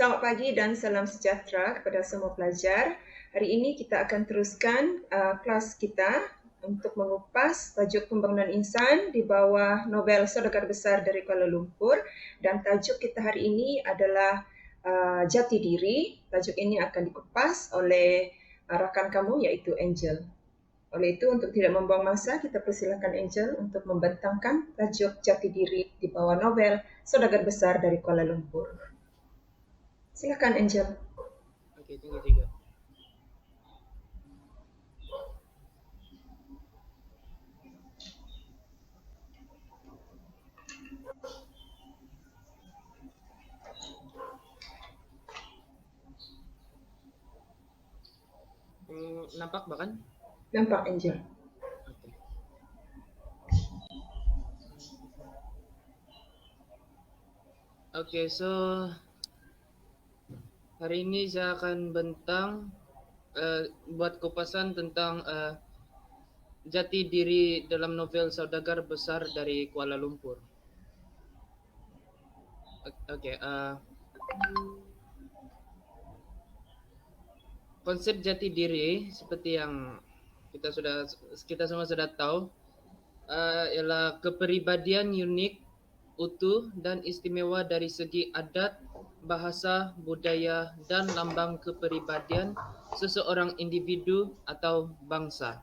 Selamat pagi dan salam sejahtera kepada semua pelajar. Hari ini kita akan teruskan kelas kita untuk mengupas tajuk pembangunan insan di bawah novel Saudagar Besar dari Kuala Lumpur, dan tajuk kita hari ini adalah Jati Diri. Tajuk ini akan dikupas oleh rakan kamu iaitu Angel. Oleh itu, untuk tidak membuang masa, kita persilakan Angel untuk membentangkan tajuk Jati Diri di bawah novel Saudagar Besar dari Kuala Lumpur. Silakan Angel. Oke, tunggu tiga. Nampak bahkan? Nampak Angel. Oke. Oke, so hari ini saya akan bentang buat kupasan tentang jati diri dalam novel Saudagar Besar dari Kuala Lumpur. Oke, konsep jati diri seperti yang kita semua sudah tahu ialah kepribadian unik, utuh dan istimewa dari segi adat, bahasa, budaya dan lambang kepribadian seseorang individu atau bangsa.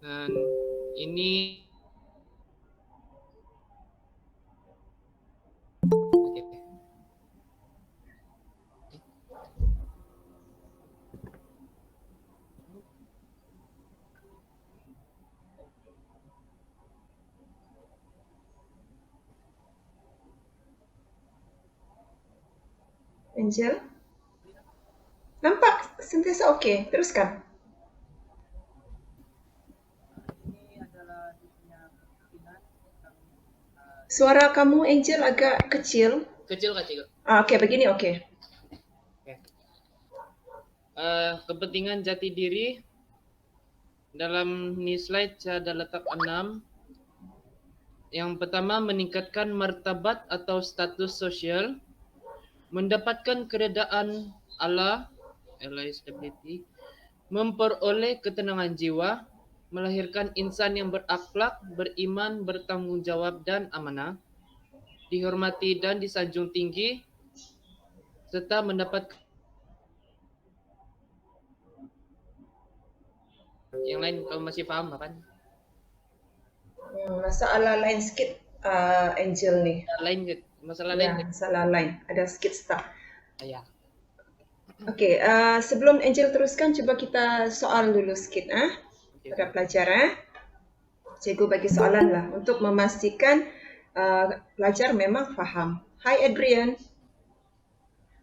Dan ini Angel? Nampak sentiasa okey. Teruskan. Suara kamu Angel agak kecil. Kecil. Okey, begini okey. Kepentingan jati diri dalam ni slide saya ada letak 6. Yang pertama, meningkatkan martabat atau status sosial, mendapatkan keredaan Allah, stability, memperoleh ketenangan jiwa, melahirkan insan yang berakhlak, beriman, bertanggungjawab dan amanah, dihormati dan disanjung tinggi, serta mendapat yang lain. Kamu masih paham kan? Masalah lain sikit Angel ni. Masalah Ya, lain. masalah lain. Ada sikit stuck. Ya. Okey, sebelum Angel teruskan, cuba kita soal dulu sikit pada pelajar. Cikgu bagi soalan lah untuk memastikan pelajar memang faham. Hi Adrian.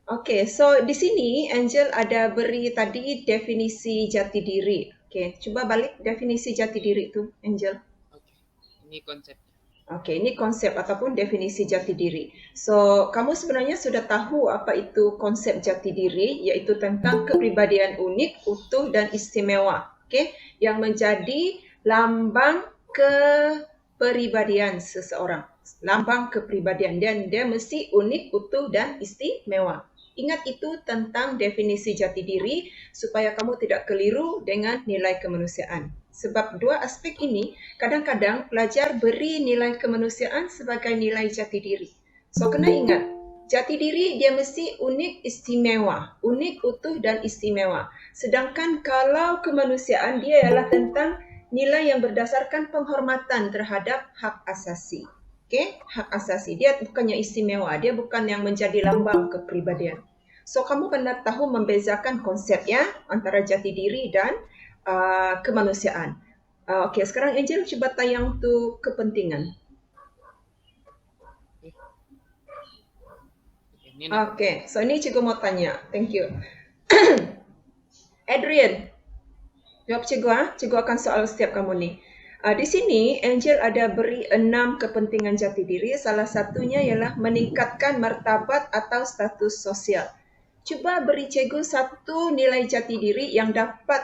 Okey, so di sini Angel ada beri tadi definisi jati diri. Okey, cuba balik definisi jati diri tu, Angel. Okey, ini konsep. Okey, ini konsep ataupun definisi jati diri. So, kamu sebenarnya sudah tahu apa itu konsep jati diri, iaitu tentang kepribadian unik, utuh dan istimewa. Okey, yang menjadi lambang kepribadian seseorang. Lambang kepribadian, dan dia mesti unik, utuh dan istimewa. Ingat itu tentang definisi jati diri supaya kamu tidak keliru dengan nilai kemanusiaan. Sebab dua aspek ini kadang-kadang pelajar beri nilai kemanusiaan sebagai nilai jati diri. So kena ingat, jati diri dia mesti unik, istimewa. Unik, utuh dan istimewa. Sedangkan kalau kemanusiaan dia ialah tentang nilai yang berdasarkan penghormatan terhadap hak asasi. Okey, hak asasi. Dia bukannya istimewa, dia bukan yang menjadi lambang kepribadian. So kamu kena tahu membezakan konsep ya antara jati diri dan kemanusiaan. Okey, sekarang Angel cuba tayang tu kepentingan. Okey, so ini cikgu mau tanya. Thank you. Adrian, jawab cikgu. Cikgu akan soal setiap kamu ni. Di sini Angel ada beri 6 kepentingan jati diri. Salah satunya ialah meningkatkan martabat atau status sosial. Cuba beri cikgu satu nilai jati diri yang dapat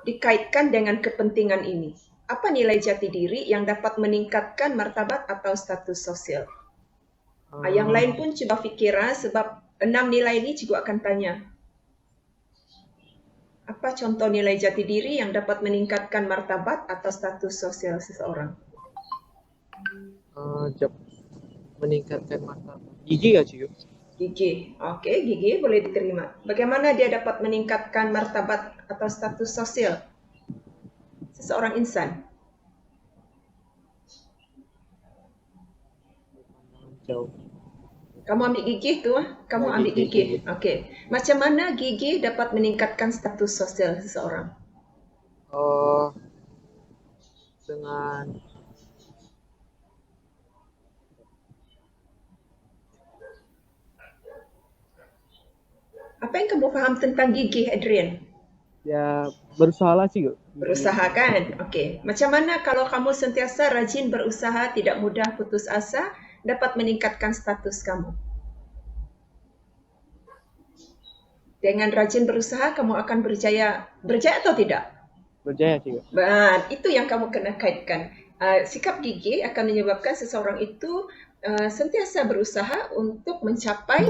dikaitkan dengan kepentingan ini. Apa nilai jati diri yang dapat meningkatkan martabat atau status sosial? Yang lain pun cuba fikir sebab 6 nilai ini cikgu akan tanya. Apa contoh nilai jati diri yang dapat meningkatkan martabat atau status sosial seseorang? Meningkatkan martabat. Gigi ya, Cikgu? Gigi. Okey, gigi boleh diterima. Bagaimana dia dapat meningkatkan martabat atau status sosial seseorang insan? Jauh. Kamu ambil gigi tu, kamu ambil gigi. Okey. Macam mana gigi dapat meningkatkan status sosial seseorang? Dengan apa yang kamu faham tentang gigi, Adrian? ya berusaha lah, Cikgu. Berusaha kan? Okey. Macam mana kalau kamu sentiasa rajin berusaha, tidak mudah putus asa, dapat meningkatkan status kamu? Dengan rajin berusaha, kamu akan berjaya. Berjaya atau tidak? Berjaya, Cikgu. Itu yang kamu kena kaitkan. Sikap gigi akan menyebabkan seseorang itu sentiasa berusaha untuk mencapai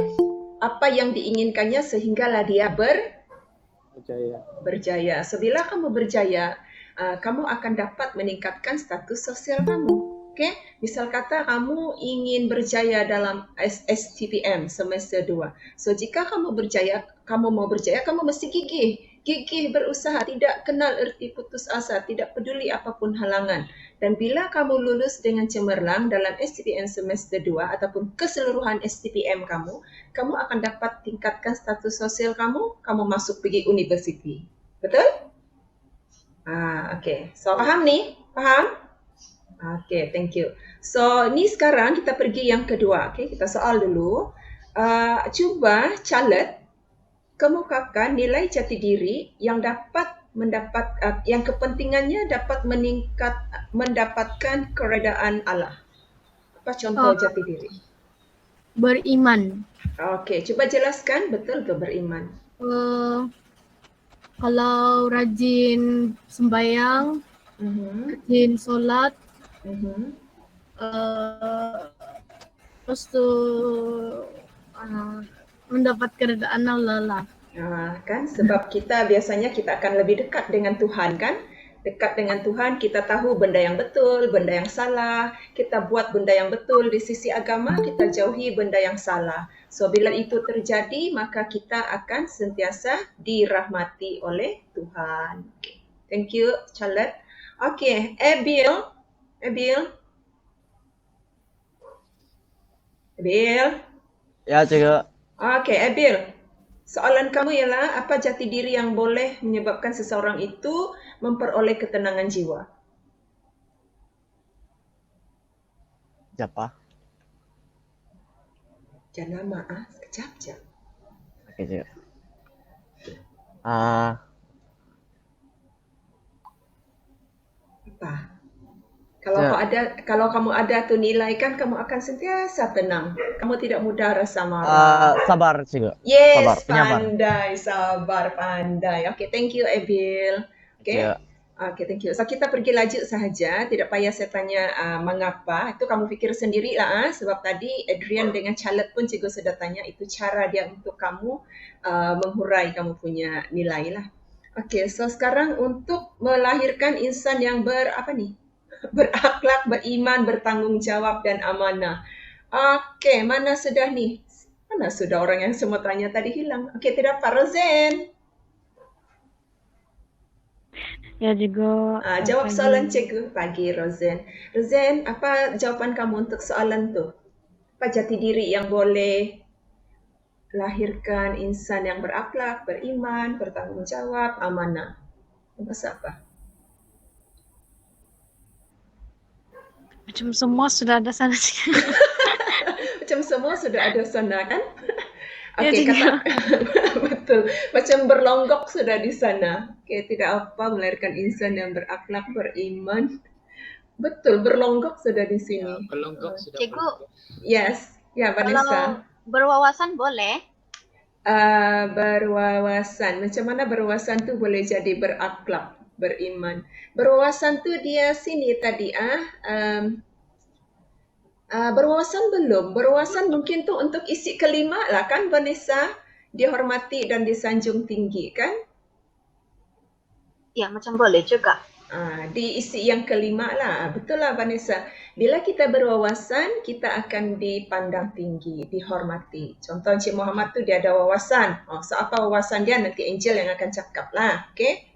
apa yang diinginkannya sehinggalah dia berjaya. So, bila kamu berjaya, kamu akan dapat meningkatkan status sosial kamu. Okay? Misal kata kamu ingin berjaya dalam STPM semester 2. So, jika kamu mau berjaya, kamu mesti gigih. Gigih berusaha, tidak kenal erti putus asa, tidak peduli apapun halangan. Dan bila kamu lulus dengan cemerlang dalam STPM semester 2 ataupun keseluruhan STPM kamu akan dapat tingkatkan status sosial kamu masuk pergi universiti. Betul? Okay. So, faham ni? Faham? Okay, thank you. So, ni sekarang kita pergi yang kedua. Okay, kita soal dulu. Cuba calet kemukakan nilai jati diri yang yang kepentingannya dapat mendapatkan keredaan Allah. Apa contoh jati diri? Beriman. Okey, cuba jelaskan betul ke beriman? Kalau rajin sembahyang, rajin solat, terus tu mendapat keredaan Allah lah. Kan sebab kita biasanya kita akan lebih dekat dengan Tuhan kan? Dekat dengan Tuhan, kita tahu benda yang betul, benda yang salah. Kita buat benda yang betul di sisi agama, kita jauhi benda yang salah. So, bila itu terjadi, maka kita akan sentiasa dirahmati oleh Tuhan. Okay. Thank you, Charlotte. Okay, Abil. Ya, Cikgu. Okay, Abil. Soalan kamu ialah apa jati diri yang boleh menyebabkan seseorang itu memperoleh ketenangan jiwa? Siapa? Jangan lama, sekejap je. Oke, Cikgu. Apa? Kalau kamu ada tu nilai kan, kamu akan sentiasa tenang. Kamu tidak mudah rasa marah. Sabar, Cikgu. Yes, sabar, penyabar. Pandai. Okay, thank you, Abil. Okay. Ya. Okay, thank you. So, kita pergi lanjut sahaja. Tidak payah saya tanya mengapa. Itu kamu fikir sendirilah. Sebab tadi Adrian dengan Charlotte pun cikgu sudah tanya. Itu cara dia untuk kamu menghurai kamu punya nilai lah. Okay, so sekarang untuk melahirkan insan yang berakhlak, beriman, bertanggungjawab dan amanah. Okay, mana sudah ni? Mana sudah orang yang semua tanya tadi hilang? Okay, tidak apa, Rosen. Ya, juga. Jawab soalan cikgu pagi, Rosen. Rosen, apa jawapan kamu untuk soalan tu? Apa jati diri yang boleh lahirkan insan yang berakhlak, beriman, bertanggungjawab, amanah? Maksud apa? Macam semua sudah ada sana. Macam semua sudah ada sana kan? Okay, betul. Macam berlonggok sudah di sana. Okay, tidak apa melahirkan insan yang berakhlak, beriman. Betul, berlonggok sudah di sini. Ya, berlonggok sudah. Cikgu. Yes, ya Vanessa. Kalau berwawasan boleh? Berwawasan. Macam mana berwawasan tu boleh jadi berakhlak? beriman. Berwawasan tu dia sini tadi berwawasan belum. Berwawasan mungkin tu untuk isi kelima lah kan Vanessa? Dihormati dan disanjung tinggi kan? Ya, macam boleh juga. Di isi yang kelima lah. Betul lah Vanessa. Bila kita berwawasan, kita akan dipandang tinggi, dihormati. Contoh Encik Muhammad tu dia ada wawasan. So apa wawasan dia nanti Angel yang akan cakap lah. Okay?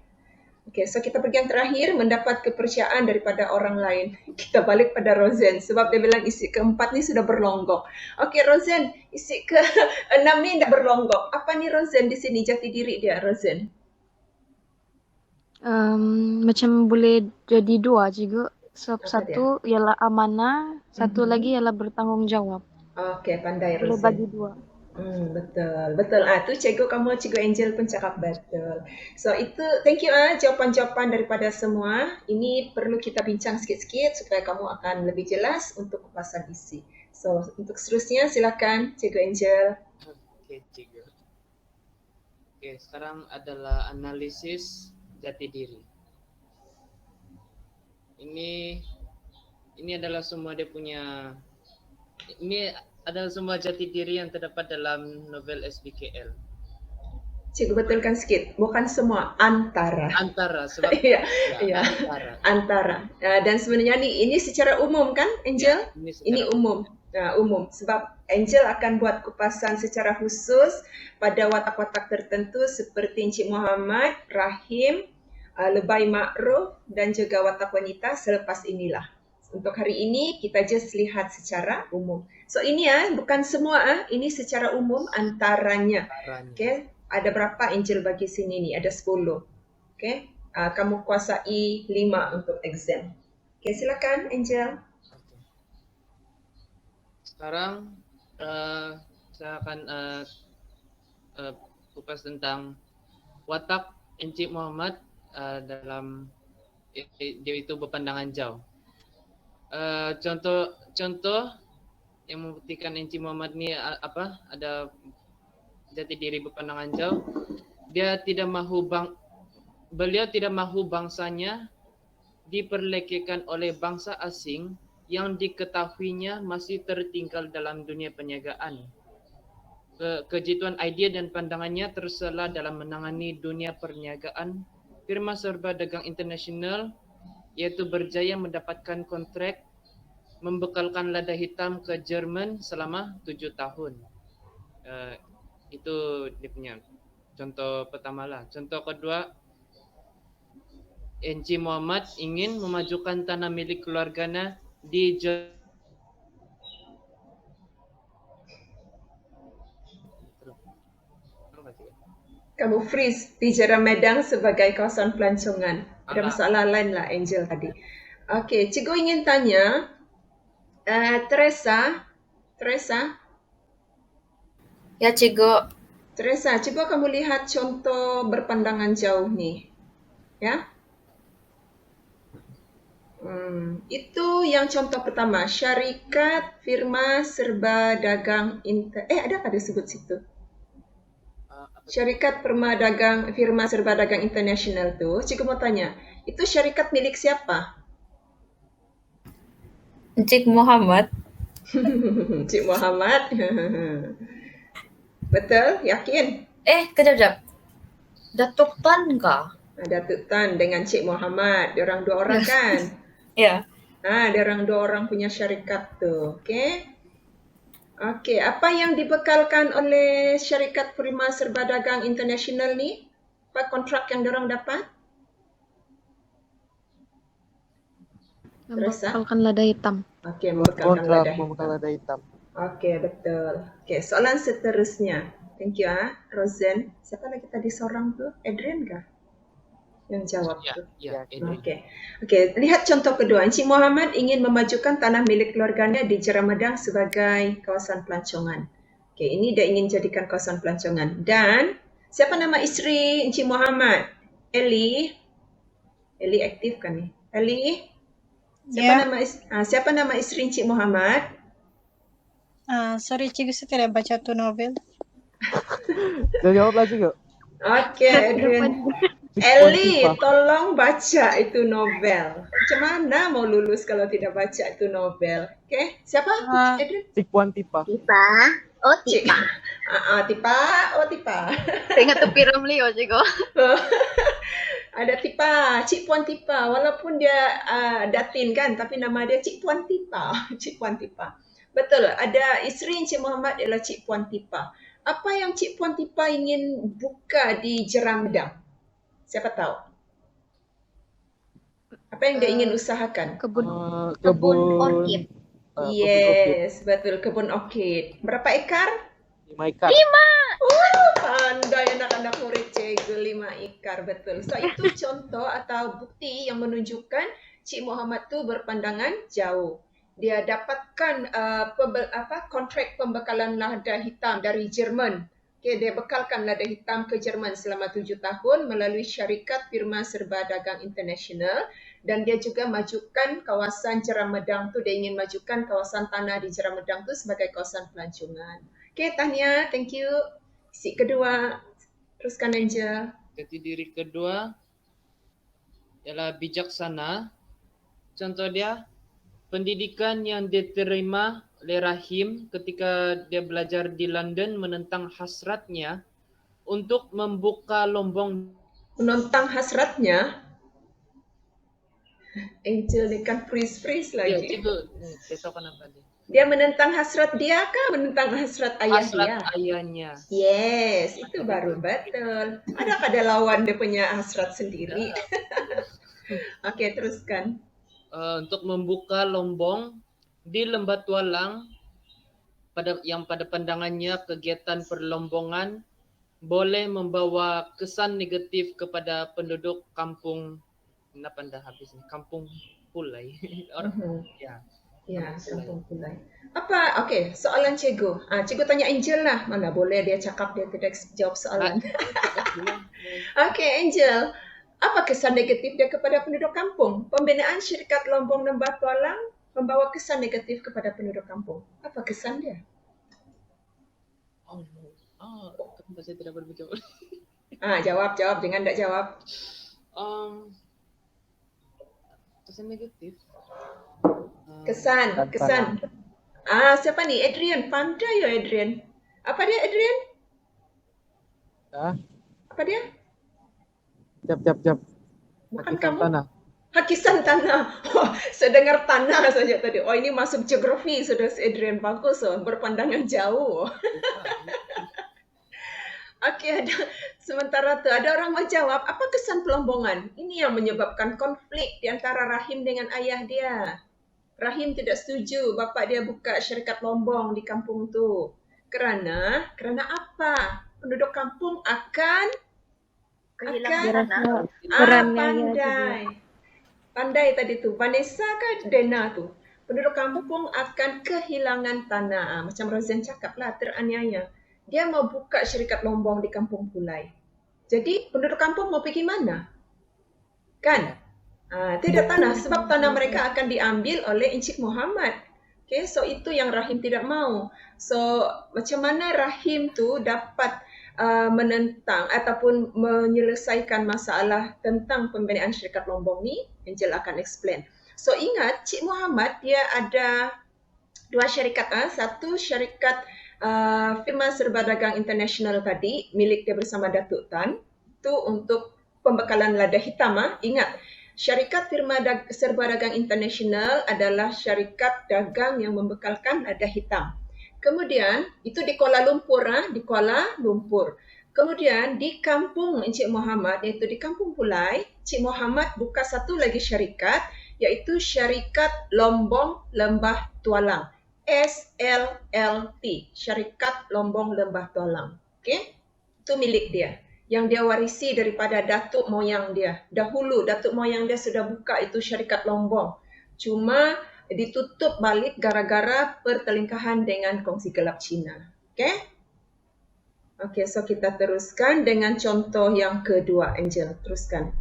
Okay, so kita pergi yang terakhir, mendapat kepercayaan daripada orang lain. Kita balik pada Rosen sebab dia bilang isi keempat ni sudah berlonggok. Okay Rosen, isi ke-6 ni dah berlonggok. Apa ni Rosen di sini jati diri dia Rosen? Macam boleh jadi dua juga. Sebab Apa satu ialah amanah, satu lagi ialah bertanggung jawab. Okay, pandai Boleh Rosen. bagi dua. Betul. Tu Cikgu Angel pun cakap betul. So itu, thank you jawapan-jawapan daripada semua. Ini perlu kita bincang sikit-sikit supaya kamu akan lebih jelas untuk kupasan isi. So untuk seterusnya silakan Cikgu Angel. Oke, Cikgu. Oke, sekarang adalah analisis jati diri. Ini adalah semua dia punya, ini adalah semua jati diri yang terdapat dalam novel SBKL. Cikgu betulkan sikit, bukan semua, antara. Antara, sebab Ya, antara. Dan sebenarnya ini secara umum kan Angel? Ya, Ini umum. Umum sebab Angel akan buat kupasan secara khusus pada watak-watak tertentu seperti Encik Muhammad, Rahim, Lebay Ma'ruf dan juga watak wanita selepas inilah. Untuk hari ini kita just lihat secara umum. So ini bukan semua ini secara umum antaranya. Okay? Ada berapa Angel bagi sini ni? Ada 10. Okay? Kamu kuasai 5 untuk exam. Okay, silakan Angel. Sekarang saya akan kupas tentang watak Encik Muhammad dalam dia itu berpandangan jauh. Contoh yang membuktikan Encik Muhammad ni ada jati diri berpandangan jauh. Beliau tidak mahu bangsanya diperlekehkan oleh bangsa asing yang diketahuinya masih tertinggal dalam dunia perniagaan. Kejituan idea dan pandangannya tersela dalam menangani dunia perniagaan. Firma serba dagang internasional iaitu berjaya mendapatkan kontrak membekalkan lada hitam ke Jerman selama 7 tahun. Itu dia punya contoh pertama lah. Contoh kedua, Encik Muhammad ingin memajukan tanah milik keluarganya di Kamu freeze di Jeram Medang sebagai kawasan pelancongan. Ada masalah lain lah Angel tadi. Okey, Cikgu ingin tanya, Teresa. Ya, Cikgu. Teresa, cuba kamu lihat contoh berpandangan jauh ni. Ya? Itu yang contoh pertama, syarikat firma serba dagang adakah dia sebut situ? Syarikat firma serba dagang internasional tu, cikgu mau tanya, itu syarikat milik siapa? Encik Muhammad. Encik Muhammad. Betul? Yakin? Kejap. Datuk Tan kah? Datuk Tan dengan Cik Muhammad, diorang 2 orang kan? Ya. Diorang 2 orang punya syarikat tu. Okey, apa yang dibekalkan oleh syarikat firma serba dagang internasional ni? Apa kontrak yang diorang dapat? Membekalkan lada hitam. Okey, membekalkan lada hitam. Okey, betul. Okey, soalan seterusnya. Thank you Rosen. Siapa lagi tadi seorang tu? Adrian kah? Yang jawab tu. Ya, Okey, lihat contoh kedua. Encik Muhammad ingin memajukan tanah milik keluarganya di Jeram Medang sebagai kawasan pelancongan. Okey, ini dia ingin jadikan kawasan pelancongan. Dan siapa nama isteri Encik Muhammad? Eli aktif kan ni? Eli? Siapa nama isteri Encik Muhammad? Sorry Cikgu, saya tidak baca tu novel. Dah jawablah Cikgu. Okey, Adrian. Puan Ellie, Tipa. tolong baca itu novel. Macam mana mau lulus kalau tidak baca itu novel? Oke, siapa? Ah, Edwin? Cik Puan Tipa. Tipa. Oh, Cik. Tipa. Tipa. Oh, Tipa. Tengok tepi Ramli, Cikgu. Ada Tipa, Cik Puan Tipa. Walaupun dia datin kan, tapi nama dia Cik Puan Tipa. Cik Puan Tipa. Betul, ada isteri Encik Muhammad ialah Cik Puan Tipa. Apa yang Cik Puan Tipa ingin buka di Jerang Medang? Siapa tahu? Apa yang dia ingin usahakan? Kebun Kebun orkid. Kebun orkid. Yes, betul, kebun orkid. Berapa ekar? 5 ekar. Pandai anak-anak murid cikgu 5 ekar, betul. So itu contoh atau bukti yang menunjukkan Cik Muhammad tu berpandangan jauh. Dia dapatkan kontrak pembekalan lada hitam dari Jerman. Okay, dia bekalkan lada hitam ke Jerman selama 7 tahun melalui syarikat firma serba dagang internasional, dan dia juga majukan kawasan Jerang Medang tu, dia ingin majukan kawasan tanah di Jerang Medang tu sebagai kawasan pelancongan. Okay, Tania, thank you. Si kedua, teruskan Angel. Jati diri kedua ialah bijaksana. Contoh dia, pendidikan yang diterima oleh Rahim ketika dia belajar di London menentang hasratnya untuk membuka lombong. Menentang hasratnya, Angel ni kan freeze Ya, lagi. cikgu, saya tahu kenapa dia. Dia menentang hasrat dia kah menentang hasrat ayah Hasrat dia? ayahnya. Yes, itu baru betul. Adakah dia lawan dia punya hasrat sendiri? Okey, teruskan. Untuk membuka lombong di Lembah Tualang, pada pandangannya kegiatan perlombongan boleh membawa kesan negatif kepada penduduk kampung. Kenapa dah habis ni? Kampung Pulai. Ya. Ya, Kampung Pulai. Apa? Okey, soalan cikgu. Cikgu tanya Angel lah. Mana boleh dia cakap dia tidak jawab soalan. Okey, Angel. Apa kesan negatif dia kepada penduduk kampung? Pembinaan syarikat Lombong Lembah Tualang membawa kesan negatif kepada penduduk kampung. Apa kesan dia? Oh no. Kenapa saya tidak boleh menjawab? Jawab. Jangan tak jawab. Kesan negatif. Kesan. Siapa ni? Adrian. Pandai ya Adrian. Apa dia Adrian? Apa dia? Jap. Bukan Hakikat kamu? tanah. Hakisan tanah. Saya dengar tanah saja tadi. Ini masuk geografi sudah Adrian. Bagus. Berpandangan jauh. Okey, sementara tu ada orang mau jawab, apa kesan pelombongan? Ini yang menyebabkan konflik di antara Rahim dengan ayah dia. Rahim tidak setuju bapa dia buka syarikat lombong di kampung tu. Kerana apa? Penduduk kampung akan Kehilangan tanah. Pandai tadi tu. Vanessa ke Dena tu? Penduduk kampung akan kehilangan tanah. Macam Roseanne cakap lah, teraniaya. Dia mau buka syarikat lombong di Kampung Pulai. Jadi penduduk kampung mau pergi mana? Kan? Tidak tanah sebab tanah mereka akan diambil oleh Encik Muhammad. Okay, so itu yang Rahim tidak mau. So macam mana Rahim tu dapat menentang ataupun menyelesaikan masalah tentang pembinaan syarikat lombong ni? Angel akan explain. So ingat Cik Muhammad dia ada 2 syarikat. Satu syarikat firma serba dagang internasional tadi, milik dia bersama Datuk Tan, tu untuk pembekalan lada hitam. Ingat, syarikat firma serba dagang internasional adalah syarikat dagang yang membekalkan lada hitam. Kemudian, itu di Kuala Lumpur. Kemudian, di kampung Encik Muhammad, iaitu di Kampung Pulai, Encik Muhammad buka satu lagi syarikat, iaitu Syarikat Lombong Lembah Tualang. SLLT, Syarikat Lombong Lembah Tualang. Okey? Itu milik dia. Yang dia warisi daripada datuk moyang dia. Dahulu datuk moyang dia sudah buka itu syarikat lombong. Cuma ditutup balik gara-gara pertelingkahan dengan kongsi gelap Cina. Okey? Okey, so kita teruskan dengan contoh yang kedua, Angel. Teruskan.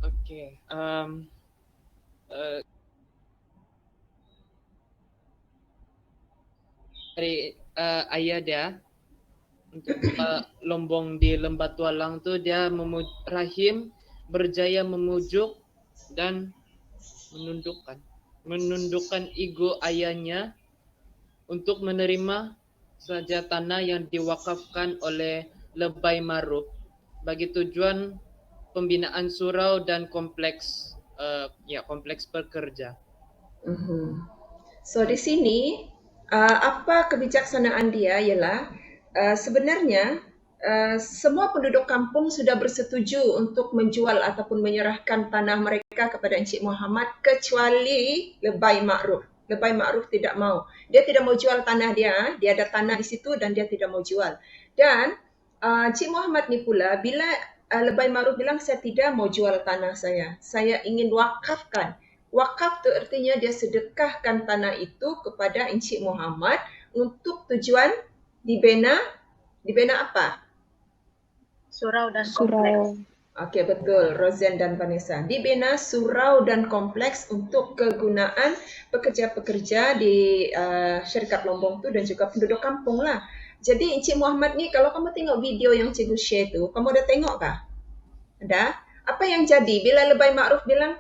Okey. Dari ayah dia, untuk buka lombong di Lembah Tualang tuh dia Rahim berjaya memujuk dan menundukkan ego ayahnya untuk menerima saja tanah yang diwakafkan oleh Lebay Ma'ruf bagi tujuan pembinaan surau dan kompleks kompleks pekerja. So di sini apa kebijaksanaan dia ialah sebenarnya semua penduduk kampung sudah bersetuju untuk menjual ataupun menyerahkan tanah mereka kepada Encik Muhammad kecuali Lebay Ma'ruf. Lebay Ma'ruf tidak mau. Dia tidak mau jual tanah dia. Dia ada tanah di situ dan dia tidak mau jual. Dan Encik Muhammad ni pula bila Lebay Ma'ruf bilang saya tidak mau jual tanah saya. Saya ingin wakafkan. Wakaf tu artinya dia sedekahkan tanah itu kepada Encik Muhammad untuk tujuan dibina apa? Surau dan kompleks. Okey, betul. Roseanne dan Vanessa. Dibina surau dan kompleks untuk kegunaan pekerja-pekerja di syarikat Lombong tu dan juga penduduk kampung lah. Jadi Encik Muhammad ni kalau kamu tengok video yang cikgu share tu, kamu dah tengok kah? Ada? Apa yang jadi bila Lebay Ma'ruf bilang,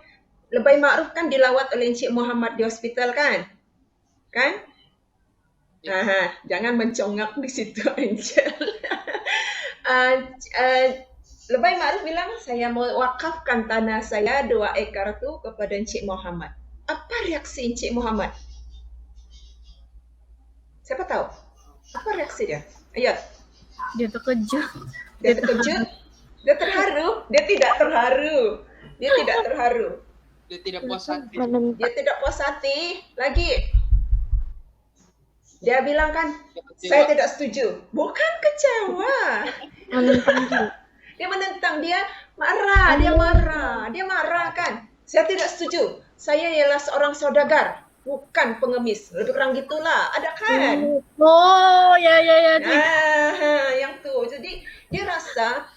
Lebay Ma'ruf kan dilawat oleh Encik Muhammad di hospital kan? Kan? Jangan mencongak di situ, Angel. Lebay Ma'ruf bilang, saya mau wakafkan tanah saya 2 ekar tu kepada Encik Muhammad. Apa reaksi Encik Muhammad? Siapa tahu? Apa reaksi dia? Ayo. Dia terkejut. Dia terkejut? Dia terharu? Dia tidak terharu. Dia tidak terharu. Dia tidak puas hati. Dia tidak puas hati. Lagi. Dia bilang kan, saya tidak setuju. Bukan kecewa. Dia menentang, dia marah, dia marah kan. Saya tidak setuju. Saya ialah seorang saudagar, bukan pengemis. Lebih kurang gitulah. Ada kan? Oh, ya. Yang tu. Jadi dia rasa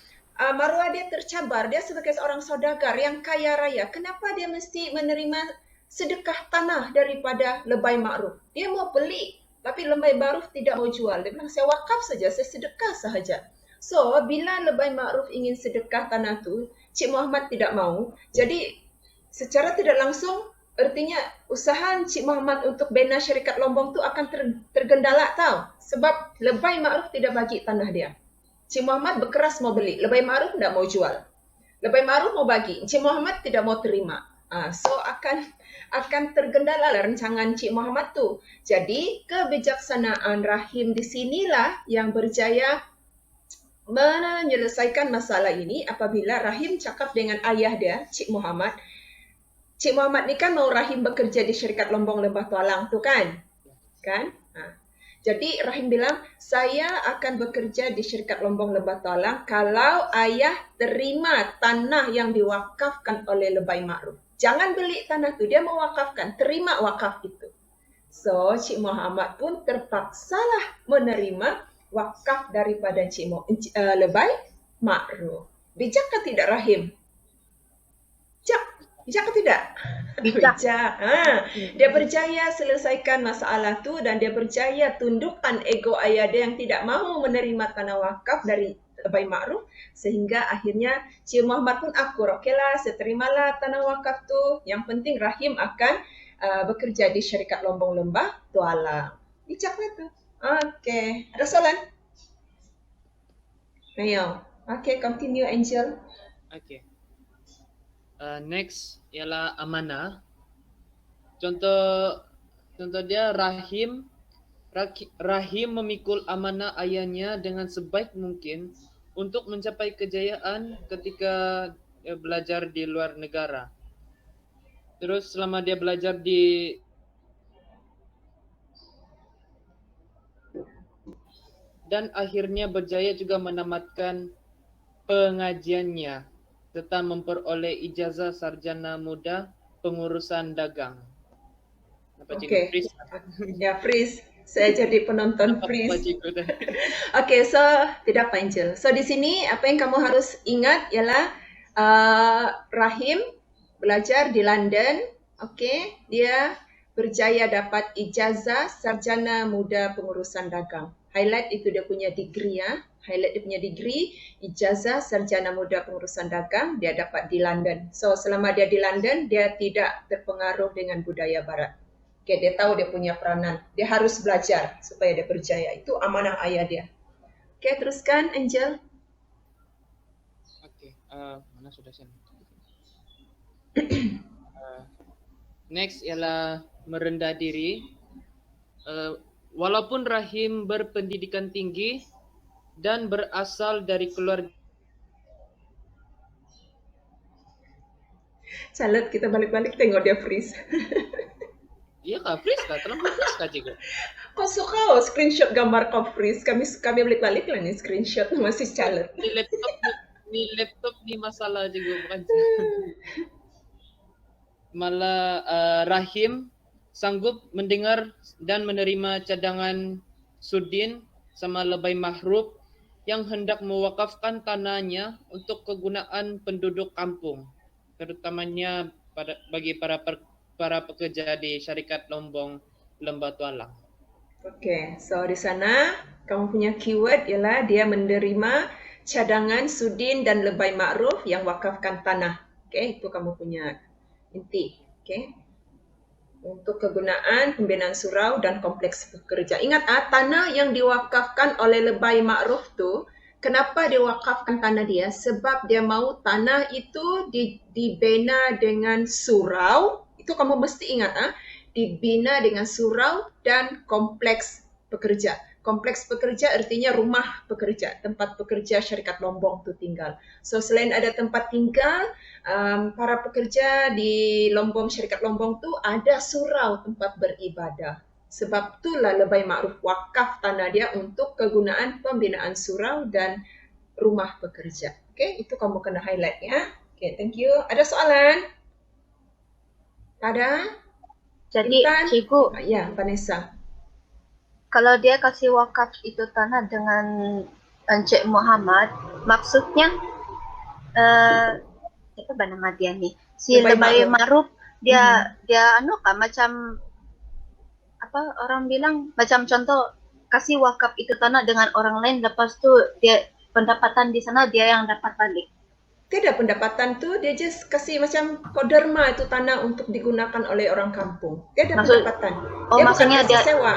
maruah dia tercabar. Dia sebagai seorang saudagar yang kaya raya. Kenapa dia mesti menerima sedekah tanah daripada Lebay Ma'ruf? Dia mau beli, tapi Lebay Ma'ruf tidak mau jual. Dia bilang, saya wakaf saja, saya sedekah sahaja. So, bila Lebay Ma'ruf ingin sedekah tanah tu, Cik Muhammad tidak mau. Jadi, secara tidak langsung, artinya usaha Cik Muhammad untuk bina syarikat Lombong tu akan tergendala tau. Sebab Lebay Ma'ruf tidak bagi tanah dia. Cik Muhammad berkeras mau beli. Lebay Ma'ruf tidak mau jual. Lebay Ma'ruf mau bagi. Cik Muhammad tidak mau terima. So, akan tergendala lah rancangan Cik Muhammad tu. Jadi, kebijaksanaan Rahim di sinilah yang berjaya menyelesaikan masalah ini apabila Rahim cakap dengan ayah dia, Cik Muhammad. Cik Muhammad ni kan mau Rahim bekerja di syarikat Lombong Lembah Tualang tu kan? Jadi Rahim bilang, saya akan bekerja di syarikat Lombong Lembah Tualang kalau ayah terima tanah yang diwakafkan oleh Lebay Ma'ruf. Jangan beli tanah tu, dia mewakafkan, terima wakaf itu. So, Cik Muhammad pun terpaksalah menerima wakaf daripada Lebay Ma'ruf. Bijak ke tidak Rahim? Bijak ke tidak? Bijak. Dia berjaya selesaikan masalah tu dan dia berjaya tundukkan ego ayah dia yang tidak mahu menerima tanah wakaf dari Lebay Ma'ruf sehingga akhirnya Cik Muhammad pun akur. Okeylah, saya terimalah tanah wakaf tu. Yang penting Rahim akan bekerja di syarikat Lombong Lembah Tualang. Bijaklah tu. Okey. Ada soalan? Ayo. Okey, continue Angel. Okay. Next ialah amanah. Contoh dia Rahim memikul amanah ayahnya dengan sebaik mungkin untuk mencapai kejayaan ketika belajar di luar negara. Terus selama dia belajar dan akhirnya berjaya juga menamatkan pengajiannya serta memperoleh ijazah sarjana muda pengurusan dagang. Okey. Ya, freeze. Saya jadi penonton freeze. Okey, so tidak apa Angel. So di sini apa yang kamu harus ingat ialah Rahim belajar di London. Okey, dia berjaya dapat ijazah sarjana muda pengurusan dagang. Highlight itu dia punya degree ya. Highlight dia punya degree, ijazah sarjana muda pengurusan dagang dia dapat di London. So selama dia di London, dia tidak terpengaruh dengan budaya barat. Okay, dia tahu dia punya peranan. Dia harus belajar supaya dia berjaya. Itu amanah ayah dia. Okay, teruskan Angel. Oke, mana sudah saya? Next ialah merendah diri. Walaupun Rahim berpendidikan tinggi dan berasal dari keluarga. Charlotte, kita balik-balik tengok dia freeze. Iya kah, freeze kah? Terlalu freeze kah cikgu? Kau suka screenshot gambar kau freeze? Kami balik-balik lah nih screenshot masih Charlotte. Ni laptop ni masalah cikgu, bukan. Malah Rahim sanggup mendengar dan menerima cadangan Sudin sama Lebay Mahrub yang hendak mewakafkan tanahnya untuk kegunaan penduduk kampung, terutamanya bagi para pekerja di syarikat Lombong Lembah Tualang. Okay, so di sana kamu punya keyword ialah dia menerima cadangan Sudin dan Lebay Makruf yang wakafkan tanah. Okay, itu kamu punya inti. Okay. Untuk kegunaan pembinaan surau dan kompleks pekerja. Ingat tanah yang diwakafkan oleh Lebay Makruf tu, kenapa dia wakafkan tanah dia? Sebab dia mau tanah itu dibina dengan surau. Itu kamu mesti ingat dibina dengan surau dan kompleks pekerja. Kompleks pekerja artinya rumah pekerja, tempat pekerja syarikat Lombong tu tinggal. So selain ada tempat tinggal, para pekerja di Lombong, syarikat Lombong tu ada surau tempat beribadah. Sebab itulah Lebay Makruf wakaf tanah dia untuk kegunaan pembinaan surau dan rumah pekerja. Okay, itu kamu kena highlight ya. Okay, thank you. Ada soalan? Ada? Jadi, cikgu, Ya, Vanessa. kalau dia kasih wakaf itu tanah dengan Encik Muhammad, maksudnya apa nama dia nih? Si Lebay Makruf dia kan macam apa orang bilang macam contoh kasih wakaf itu tanah dengan orang lain, lepas tu dia pendapatan di sana dia yang dapat balik. Tidak, pendapatan tu dia just kasih macam koderma itu tanah untuk digunakan oleh orang kampung. Dia ada pendapatan. Oh, dia maksudnya bukan kasih sewa.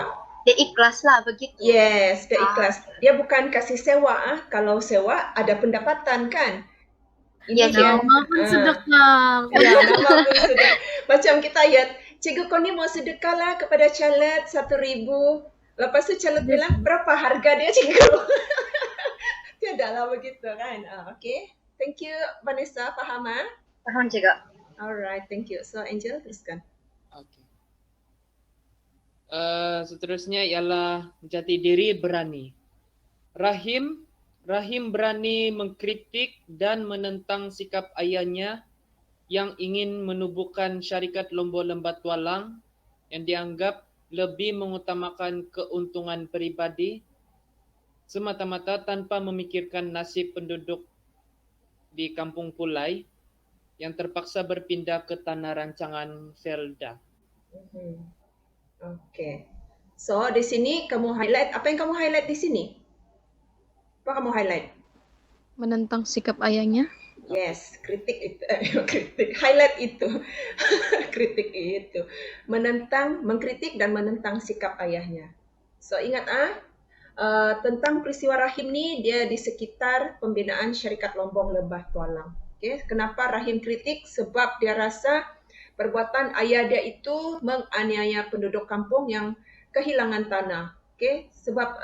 Dia ikhlas lah begitu. Yes, dia ikhlas. Dia bukan kasih sewa. Kalau sewa ada pendapatan kan? Ini nama pun sedekah. Ya, nama pun sedekah. Macam kita lihat, cikgu kau ni mau sedekah lah kepada Charlotte 1,000. Lepas tu Charlotte bilang, berapa harga dia cikgu? Tidaklah begitu kan? Okay. Thank you Vanessa, faham Faham juga. Alright, thank you. So Angel, teruskan. Okay. Seterusnya ialah jati diri berani. Rahim berani mengkritik dan menentang sikap ayahnya yang ingin menubuhkan syarikat Lombok Lembah Tualang yang dianggap lebih mengutamakan keuntungan peribadi semata-mata tanpa memikirkan nasib penduduk di Kampung Pulai yang terpaksa berpindah ke tanah rancangan Felda. Okay. So di sini kamu highlight, apa yang kamu highlight di sini? Apa kamu highlight? Menentang sikap ayahnya. Yes, kritik itu. Kritik, highlight itu. Kritik itu. Mengkritik dan menentang sikap ayahnya. So ingat tentang peristiwa Rahim ni dia di sekitar pembinaan syarikat Lombong Lembah Tualang. Okay. Kenapa Rahim kritik? Sebab dia rasa perbuatan ayah dia itu menganiaya penduduk kampung yang kehilangan tanah. Okay. Sebab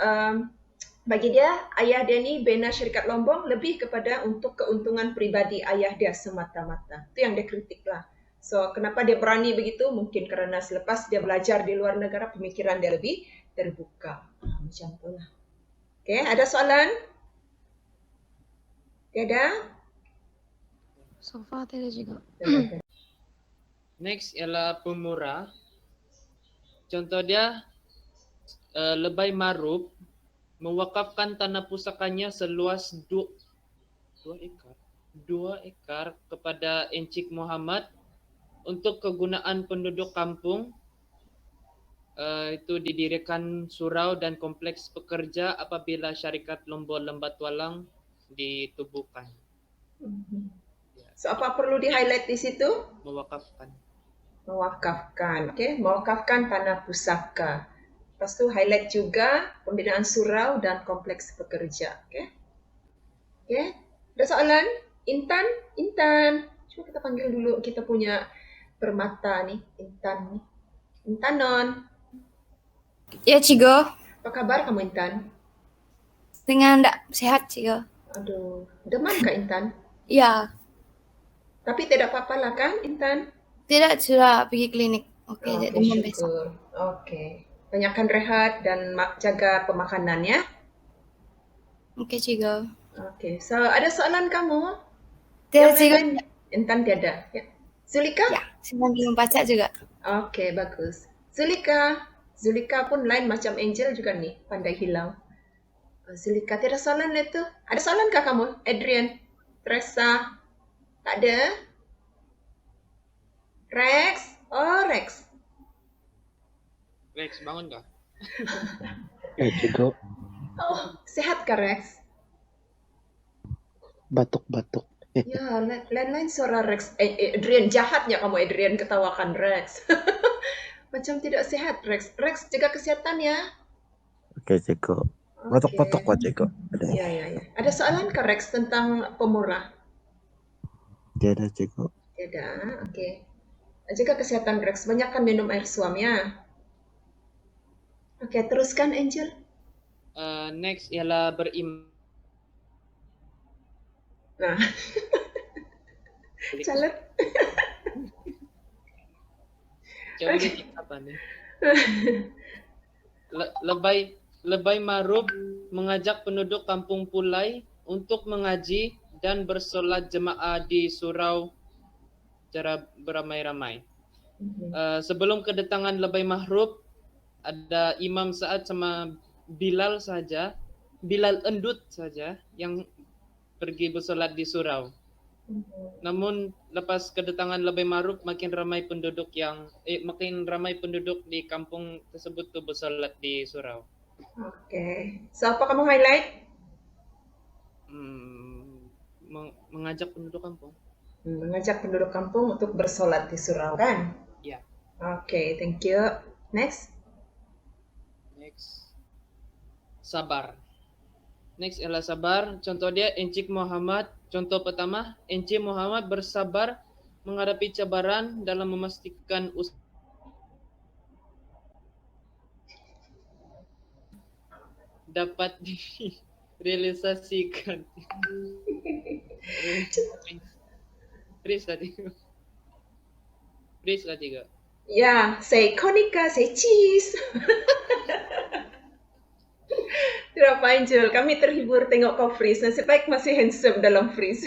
bagi dia, ayah dia ni bina syarikat Lombong lebih kepada untuk keuntungan peribadi ayah dia semata-mata. Itu yang dia kritik lah. So, kenapa dia berani begitu? Mungkin kerana selepas dia belajar di luar negara, pemikiran dia lebih terbuka. Macam itulah. Okay, ada soalan? Tiada? So far tidak juga. Next ialah pemurah. Contoh dia, Lebay Makruf mewakafkan tanah pusakanya seluas 2 ekar kepada Encik Muhammad untuk kegunaan penduduk kampung itu didirikan surau dan kompleks pekerja apabila syarikat Lombok Lembat Walang ditubuhkan. So apa perlu di-highlight di situ? Mewakafkan. Mewakafkan, okey, mewakafkan tanah pusaka. Lepas tu highlight juga pembinaan surau dan kompleks pekerja, okey. Okey. Ada soalan? Intan? Intan. Cuba kita panggil dulu kita punya permata ni, Intan ni. Intanon. Ya, Cigo. Apa kabar kamu, Intan? Dengan ndak sehat, Cigo. Aduh, demam kah Intan? Ya, Tapi tidak apa-apa lah kan, Intan? tidak sudah pergi klinik. Oke, Oh, jadi okey, mau besok. syukur. Okey. Banyakkan rehat dan jaga pemakanan ya. Oke, Cigo. Okey. So, ada soalan kamu? Tidak, Yang Cigo. lain? Intan tiada. Ya. Zulika? Ya, sedang belum baca juga. Okey, bagus. Zulika. Zulika pun lain macam Angel juga nih, pandai hilang. Zulika, tiada soalan itu? Ada soalan kah kamu? Adrian? Teresa? Tak ada? Rex? Oh, Rex. Rex, bangun kah? Cigo, Oh, sehat kah Rex? batuk-batuk. Ya, lain-lain suara Rex. Adrian, jahatnya kamu Adrian ketawakan Rex. Macam tidak sehat Rex. Rex, jaga kesehatan ya. Oke, Cigo. Batuk-batuk kok, Cigo. Ada. Ya, ya, ya. Ada soalan ke Rex tentang pemurah? Tiada, Cigo. Tidak, oke. Jaga kesehatan Rex. Banyakkan minum air suam ya. Oke, teruskan Angel. Next ialah beriman. Nah, calet. Coba kita apa nih? Lebay Marub mengajak penduduk kampung Pulai untuk mengaji dan bersolat jemaah di surau secara beramai-ramai. Sebelum kedatangan Lebay Marub, ada Imam Sa'ad sama Bilal saja, Bilal Endut saja yang pergi bersolat di surau. Namun lepas kedatangan Lebay Marub, makin ramai penduduk di kampung tersebut tu bersolat di surau. Oke. So, apa kamu highlight? Mengajak penduduk kampung. Mengajak penduduk kampung untuk bersolat di surau kan? Ya. Oke, thank you. Next. Sabar. Next ialah sabar. Contoh dia Encik Muhammad. Contoh pertama, Encik Muhammad bersabar menghadapi cabaran dalam memastikan dapat direalisasikan. Please lah tiga. Ya, say Konica, say cheese. Tidak apa Angel, kami terhibur tengok kau freeze. Nasib baik masih handsome dalam freeze.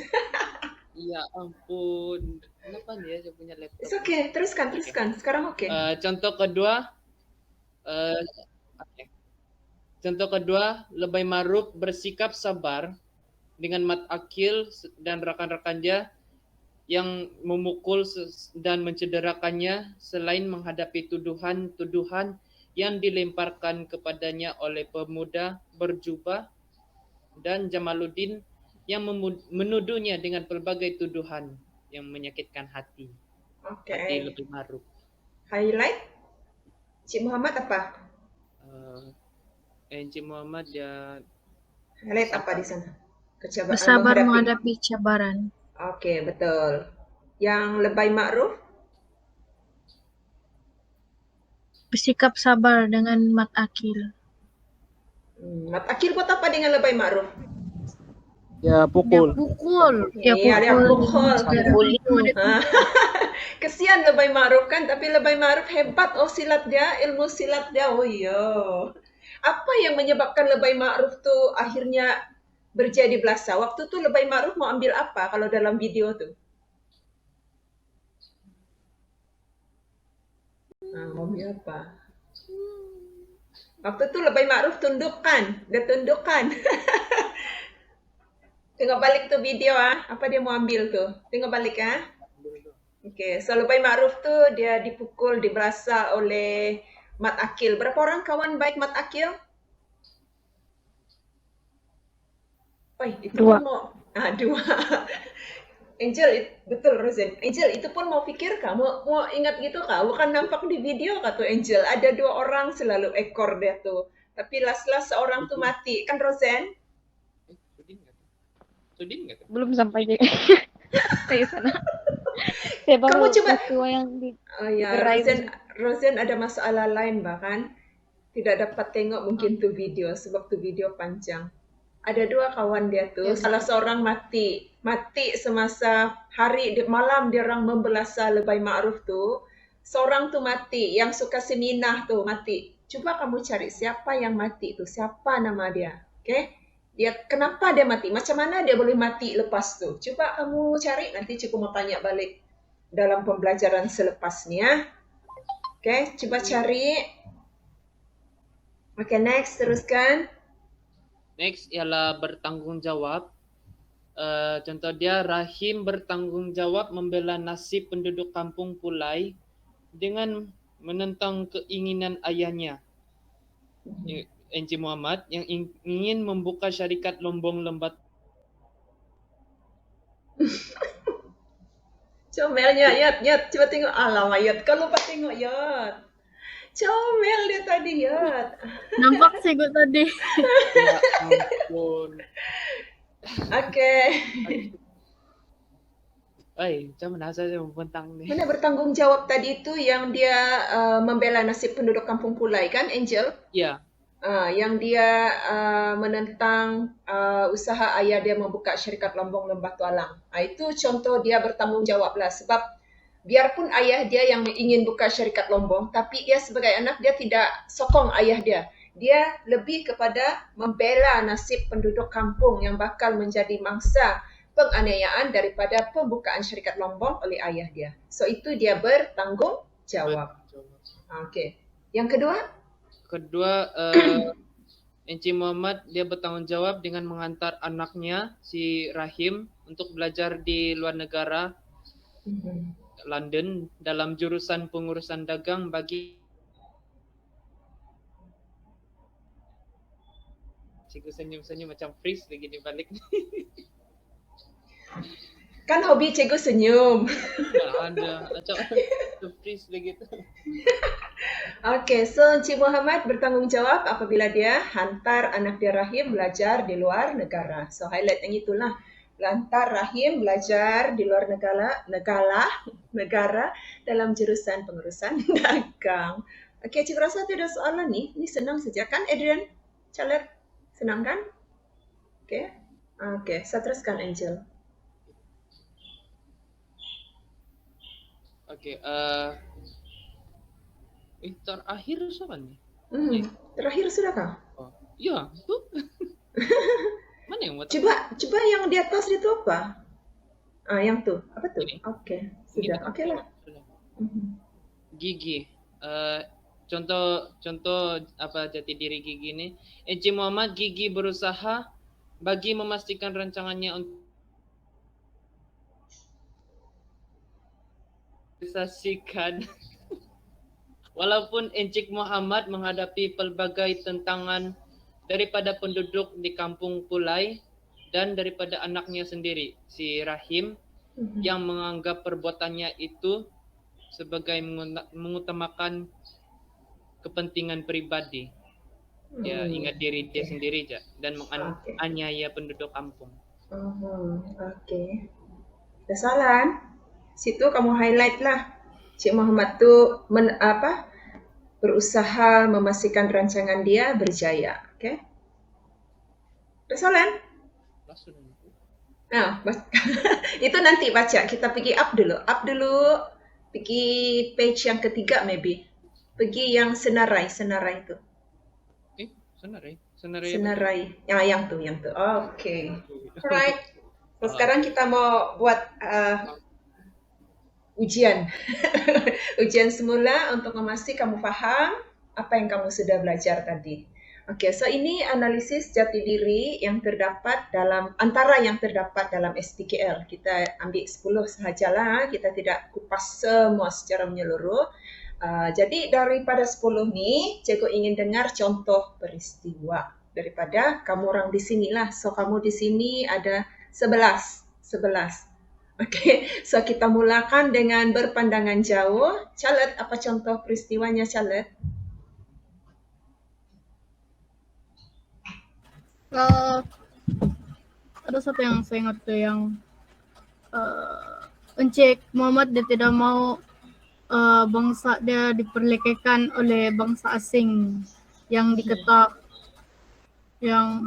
Ya ampun, kenapa dia saya punya laptop? It's okay, teruskan. Sekarang oke. Contoh kedua, Contoh kedua, Lebay Marub bersikap sabar dengan Mat Akil dan rakan-rakan dia yang memukul dan mencederakannya selain menghadapi tuduhan-tuduhan yang dilemparkan kepadanya oleh pemuda berjubah dan Jamaluddin yang menuduhnya dengan pelbagai tuduhan yang menyakitkan hati. Hati Lebay Marub. Highlight? Cik Muhammad apa? Encik Muhammad dia highlight apa di sana? Kecabaan Bersabar menghadapi cabaran. Oke, betul. Yang Lebay Ma'ruf? Bersikap sabar dengan Mat Akil. Mat Akil buat apa dengan Lebay Ma'ruf? Ya, pukul. Ya, Dia pukul. Bully. Kesian Lebay Ma'ruf kan, tapi Lebay Ma'ruf hebat silat dia, ilmu silat dia. Oh iya. Apa yang menyebabkan Lebay Ma'ruf tu akhirnya berjadi belasa? Waktu tu Lebay Ma'ruf mau ambil apa kalau dalam video tu? Mau ambil apa? Waktu tu Lebay Ma'ruf tundukkan. Dia tundukkan. Tengok balik tu video apa dia mau ambil tu. Tengok balik Okay, so Lebay Ma'ruf tu dia dipukul, dibelasa oleh Mat Akil. Berapa orang kawan baik Mat Akil? Itu Dua. pun mau dua. Angel, betul Rosen. Angel, itu pun mau pikir kamu mau ingat gitu kah? Bukan nampak di video kah tuh Angel? Ada 2 orang selalu ekor dia tuh. Tapi last seorang tuh mati. Kan Rosen? Sudin nggak tuh? Belum sampai di ke sana. Saya baru Kamu coba. peristiwa yang di Oh ya, gerai Rosen ada masalah lain bahkan. Tidak dapat tengok mungkin tuh video. Sebab tuh video panjang. Ada 2 kawan dia tuh, salah seorang mati semasa malam dia orang membelasa lebay ma'ruf tuh. Seorang tuh mati, yang suka seminah tuh mati. Coba kamu cari siapa yang mati tuh, siapa nama dia, oke? Dia kenapa dia mati? Macam mana dia boleh mati lepas tuh? Coba kamu cari, nanti cukup mau tanya balik dalam pembelajaran selepasnya. Oke, coba cari. Oke, next teruskan. Next ialah bertanggung jawab. Contoh dia, Rahim bertanggung jawab membela nasib penduduk kampung Pulai dengan menentang keinginan ayahnya, Encik Muhammad, yang ingin membuka syarikat Lombong Lembat. Comelnya, Yat, coba tengok. Alamak, Yat, kau lupa tengok, Yat. Comel dia tadi, Yat. Nampak sih gue tadi. Ya ampun. Oke. Macam mana saya membentang nih? Mana bertanggung jawab tadi itu yang dia membela nasib penduduk kampung Pulai kan, Angel? Ya. Yang dia menentang usaha ayah dia membuka syarikat Lombong Lembah Tualang. Itu contoh dia bertanggung jawab lah. Sebab biarpun ayah dia yang ingin buka syarikat Lombong, tapi dia sebagai anak dia tidak sokong ayah dia. Dia lebih kepada membela nasib penduduk kampung yang bakal menjadi mangsa penganiayaan daripada pembukaan syarikat Lombong oleh ayah dia. So itu dia bertanggung jawab. Okey. Yang kedua? Kedua, Encik Muhammad dia bertanggung jawab dengan menghantar anaknya si Rahim untuk belajar di luar negara, London, dalam jurusan pengurusan dagang bagi cikgu senyum-senyum macam freeze lagi di balik. Kan hobi cikgu senyum. Ada macam freeze begitu. Okey, so Encik Muhammad bertanggung jawab apabila dia hantar anak dia Rahim belajar di luar negara. So highlight yang itulah. Lantar Rahim belajar di luar negara dalam jurusan pengurusan dagang. Okey, Cik rasa tidak ada soalan ni. Ni senang saja kan, Adrian? Caler, senang kan? Okey. Okey, saya teruskan Angel. Okey, terakhir siapa ni? Terakhir sudahkah? Ya, tu. Mana yang buat? Cuba yang di atas itu apa? Yang tu. Apa tu? Okey, sudah. Okeylah. Gigi. Contoh apa jati diri Gigi ni? Encik Muhammad, Gigi berusaha bagi memastikan rancangannya untuk realisasikan. Walaupun Encik Muhammad menghadapi pelbagai tentangan daripada penduduk di kampung Pulai dan daripada anaknya sendiri, si Rahim, yang menganggap perbuatannya itu sebagai mengutamakan kepentingan pribadi. Dia ingat diri dia sendiri je dan menganiaya penduduk kampung. Okey. Ada soalan? Situ kamu highlight lah. Cik Muhammad tu berusaha memastikan rancangan dia berjaya. Okey. Ada soalan? Itu nanti baca. Kita pergi up dulu. Pergi page yang ketiga maybe. Pergi yang senarai tu. Senarai. Yang tu. Okey. Alright. So sekarang kita mau buat ujian. Ujian semula untuk memastikan kamu faham apa yang kamu sudah belajar tadi. Okey, so ini analisis jati diri yang terdapat antara yang terdapat dalam SPKL. Kita ambil 10 sahajalah, kita tidak kupas semua secara menyeluruh. Jadi daripada 10 ni, cikgu ingin dengar contoh peristiwa daripada kamu orang di sini lah. So kamu di sini ada 11. Okey, so kita mulakan dengan berpandangan jauh. Charlotte, apa contoh peristiwanya Charlotte? Ada satu yang saya ingat tuh yang Encik Muhammad dia tidak mau bangsa dia diperlekehkan oleh bangsa asing yang diketak, yang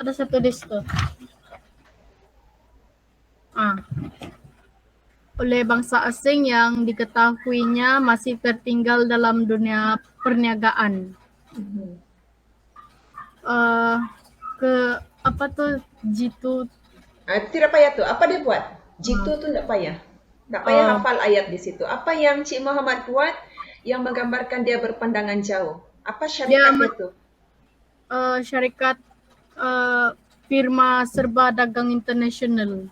ada satu di situ. Oleh bangsa asing yang diketahuinya masih tertinggal dalam dunia perniagaan. Apa tuh Jitu? Tidak payah tu. Apa dia buat? Jitu tu tak payah. Tak payah hafal ayat di situ. Apa yang Cik Muhammad buat yang menggambarkan dia berpandangan jauh? Apa syarikat itu? Syarikat firma serba dagang internasional.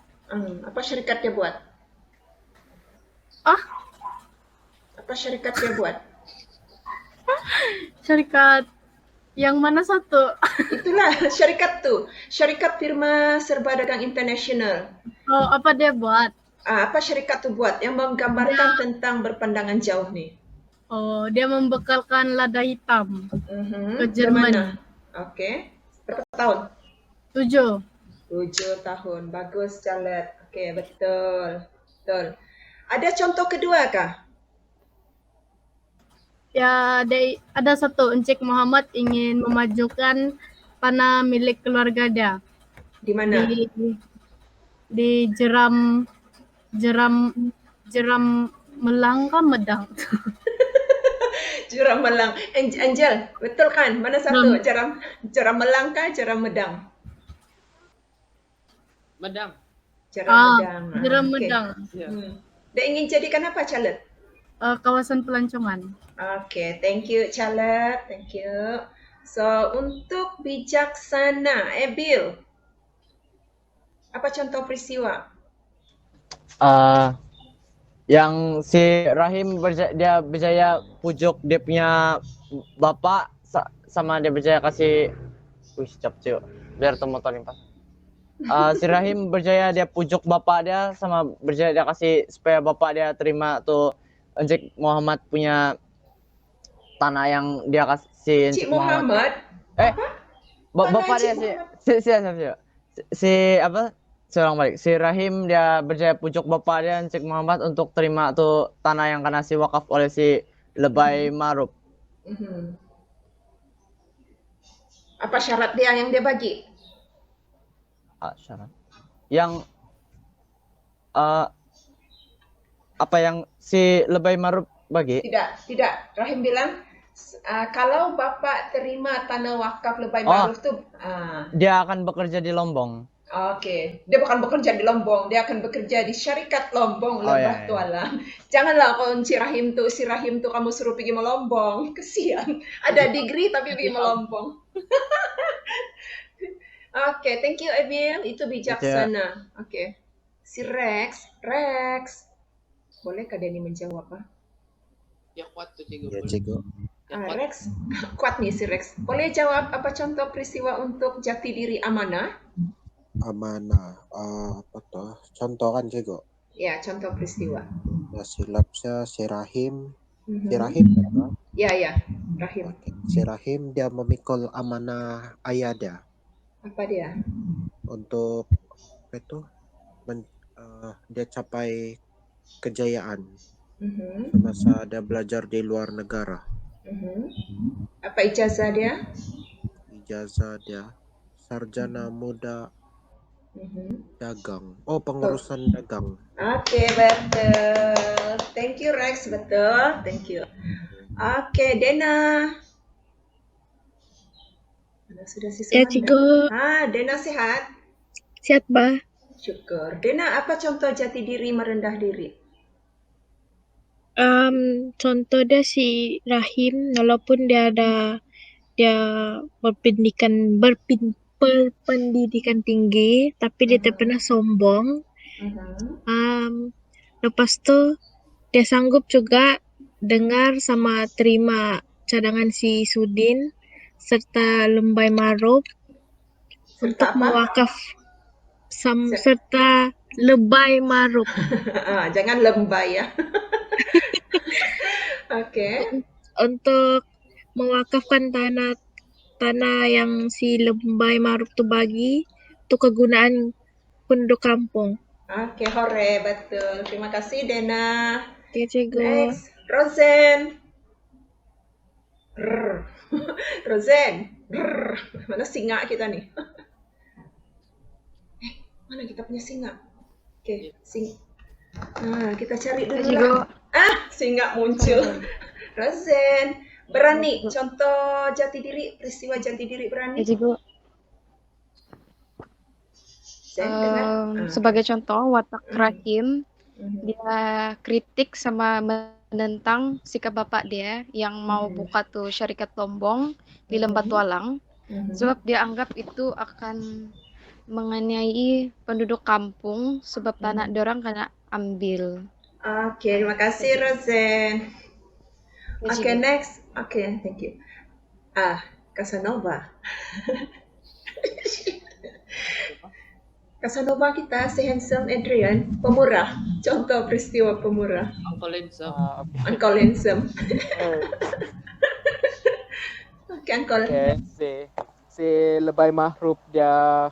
Apa syarikat dia buat? Apa syarikat dia buat? Syarikat yang mana satu? Itulah syarikat tu. Syarikat firma serba dagang internasional. Apa dia buat? Apa syarikat tu buat yang menggambarkan tentang berpandangan jauh ni? Dia membekalkan lada hitam ke Bermana? Jerman. Okey. Berapa tahun? 7 tahun. Bagus, Charlotte. Okey, betul. Ada contoh kedua kah? Ya, ada satu. Encik Muhammad ingin memajukan tanah milik keluarga dia. Di mana? Di Jeram Melang kah Medang? Jeram Melang. Angel, betul kan? Mana satu? Jeram Melang kah Jeram Medang? Medang. Jeram Medang. Jeram Okey. Medang. Dia ingin jadikan apa, Charlotte? Kawasan pelancongan. Okay, thank you, Charlotte. Thank you. So, untuk bijaksana, Bill. Apa contoh peristiwa? Yang si Rahim dia berjaya pujuk dia punya bapak sama dia berjaya kasih capcuk biar motor limpas. Si Rahim berjaya dia pujuk bapak dia sama berjaya dia kasih supaya bapak dia terima tuh Encik Muhammad punya tanah yang dia kasih Encik Muhammad? Bapak dia si apa? Seorang balik. Si Rahim dia berjaya pujuk bapak dia Encik Muhammad untuk terima tuh tanah yang kena si wakaf oleh si Lebay Maruf. Apa syarat dia yang dia bagi? Syarat. Yang apa yang si Lebay Maruf bagi? Tidak. Rahim bilang kalau bapak terima tanah wakaf Lebay Maruf tu dia akan bekerja di Lombong. Okey, dia bukan bekerja di Lombong, dia akan bekerja di syarikat Lombong Lembah Tualang. Janganlah kalau si Rahim tu kamu suruh pergi melombong, kesian. Ada degree tapi pergi melombong. Okey, thank you Abil, itu bijaksana. Okey. Si Rex. Bolehkah dia ni menjawab Ya kuat tu cikgu. Ya, cikgu. Rex, kuat ni si Rex. Boleh jawab apa contoh peristiwa untuk jati diri amanah? Amanah. Apa tuh? Contoh kan, cikgu? Ya, contoh peristiwa. Silapnya si Rahim. Si Rahim apa? Ya, Rahim. Si Rahim dia memikul amanah ayah dia. Apa dia? Untuk apa itu? Dia capai kejayaan. Masa dia belajar di luar negara. Apa ijazah dia? Ijazah dia sarjana muda dagang. Pengurusan dagang. Okey, betul. Thank you Rex, betul. Thank you. Okey, Dena. Sudah sisa. Ya, cikgu. Dena sihat? Sihat, Bah. Syukur. Dena, apa contoh jati diri merendah diri? Contoh dia si Rahim, walaupun dia berpendidikan tinggi, tapi dia tak pernah sombong. Lepas tu dia sanggup juga dengar sama terima cadangan si Sudin serta Lembai Maruf untuk Serta apa? mewakaf Ser- serta Lebay Maruf Jangan lembay ya. Oke. untuk mewakafkan tanah yang si Lembai Maruf tu bagi untuk kegunaan penduduk kampung. Oke, hore, betul. Terima kasih, Dena. Oke, Cikgu. Next, Rosen. Brr. Rosen. Brr. Mana singa kita nih? Mana kita punya singa? Oke, kita cari dulu Cikgu. lah. Singa muncul. Rosen, berani. Contoh jati diri, peristiwa jati diri berani. Ya, Cikgu. Sen, dengar? Sebagai contoh, watak Rahim, Mhm. dia kritik sama menentang sikap bapak dia yang mau buka tuh syarikat Lombong di Lembah Tualang, sebab dia anggap itu akan menganiai penduduk kampung sebab tanah dorang kena ambil. Oke, terima kasih Rosen. Ya, Oke, Cikgu. next. Oke, thank you. Casanova. Casanova kita si handsome Adrian, pemurah. Contoh peristiwa pemurah. Uncle Handsome. Uncle handsome. Oke, Uncle. Okay, si Lebay Maruf dia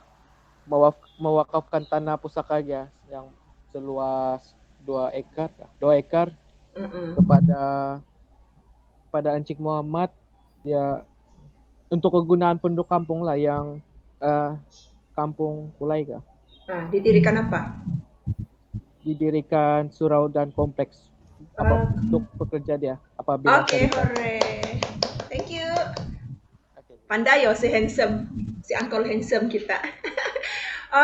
mewakafkan tanah pusaka dia yang seluas 2 ekar kepada Encik Muhammad, dia untuk kegunaan penduduk kampung lah yang kampung Kulai kah? Didirikan apa? Didirikan surau dan kompleks untuk pekerja dia apabila Oke, hore. Thank you. Pandai si handsome, si Uncle handsome kita.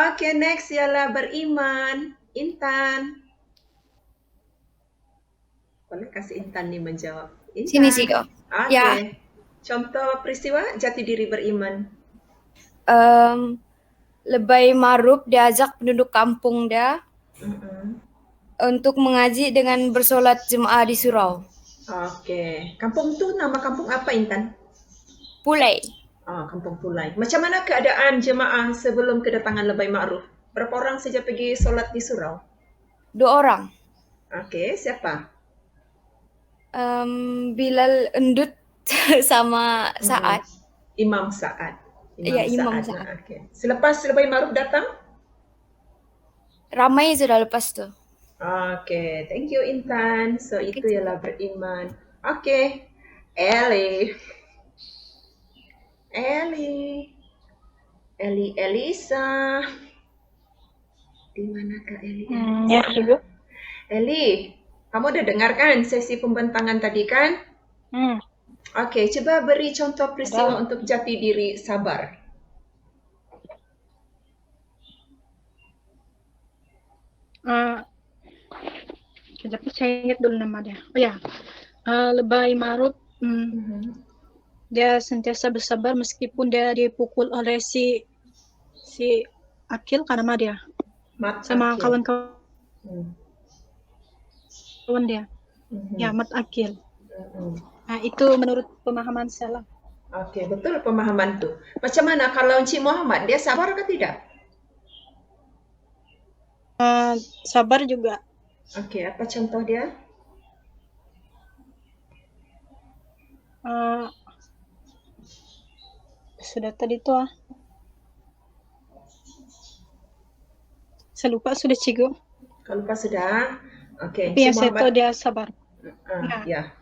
Oke, next ialah beriman. Intan. Boleh kasih Intan nih menjawab. Intan. Sini Cikgu. Oke. Ya. Contoh peristiwa jati diri beriman. Lebay Maruf diajak penduduk kampung dia untuk mengaji dengan bersolat jemaah di surau. Oke. Kampung tu nama kampung apa Intan? Pulai. Kampung Pulai. Macam mana keadaan jemaah sebelum kedatangan Lebay Ma'ruf? Berapa orang saja pergi solat di surau? 2 orang. Oke, siapa? Bilal Endut sama Saad. Imam Saad. Ya, Imam Saad. Oke. Selepas Lebay Ma'ruf datang? Ramai sudah lepas tu. Oke, thank you Intan. So itu ialah beriman. Oke. Elisa. Di manakah Eli? Ya, Cikgu. Eli, kamu udah dengarkan sesi pembentangan tadi kan? Oke, coba beri contoh peristiwa untuk jati diri sabar. Kejap saya ingat dulu nama dia. Oh ya, Lebay Maruf. Dia sentiasa bersabar meskipun dia dipukul oleh si Akil kan nama dia. Sama kawan-kawan dia. Ya, Mat Akil. Itu menurut pemahaman saya lah. Oke, betul pemahaman tu. Macam mana kalau Encik Muhammad, dia sabar ke tidak? Sabar juga. Oke, apa contoh dia? Sudah tadi tu saya lupa sudah Cikgu. Kalau lupa sudah. Oke, Tapi yang saya tahu dia sabar. Ya.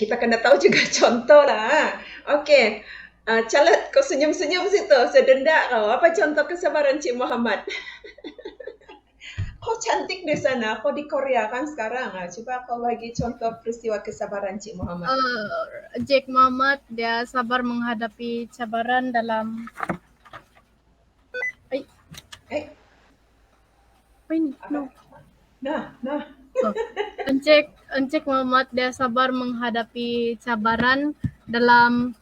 Kita kena tahu juga contoh lah. Oke. Calat, kau senyum-senyum situ. Sedendak kau. Apa contoh kesabaran Cik Muhammad? Kau cantik di sana. Kau di Korea kan sekarang. Coba kau bagi contoh peristiwa kesabaran Cik Muhammad. Cik Muhammad dia sabar menghadapi cabaran dalam apa ini? Encik Muhammad dia sabar menghadapi cabaran dalam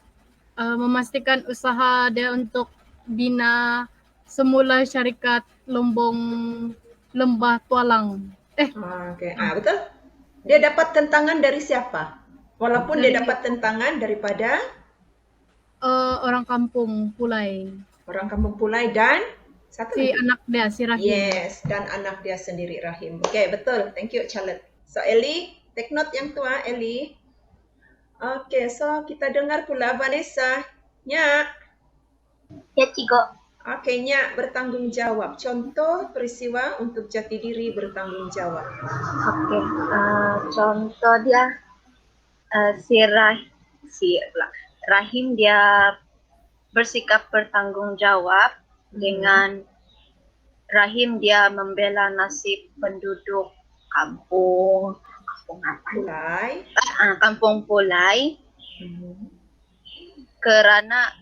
memastikan usaha dia untuk bina semula syarikat Lombong Lembah Tualang. Oke. Betul? Dia dapat tentangan dari siapa? Walaupun dia Dari- dapat tentangan daripada Orang kampung Pulai. orang kampung Pulai dan satu Si lagi. anak dia, si Rahim. Yes, dan anak dia sendiri Rahim. Oke, betul. Thank you, Charlotte. So, Ellie, take note yang tua, Ellie. Oke, so kita dengar pula Vanessa. Nyak. Ya, Cikgu. Oke, Nyak bertanggung jawab. Contoh peristiwa untuk jati diri bertanggung jawab. Oke, contoh dia Rahim dia bersikap bertanggung jawab dengan Rahim dia membela nasib penduduk kampung apa? Pulai. Kampung Pulai karena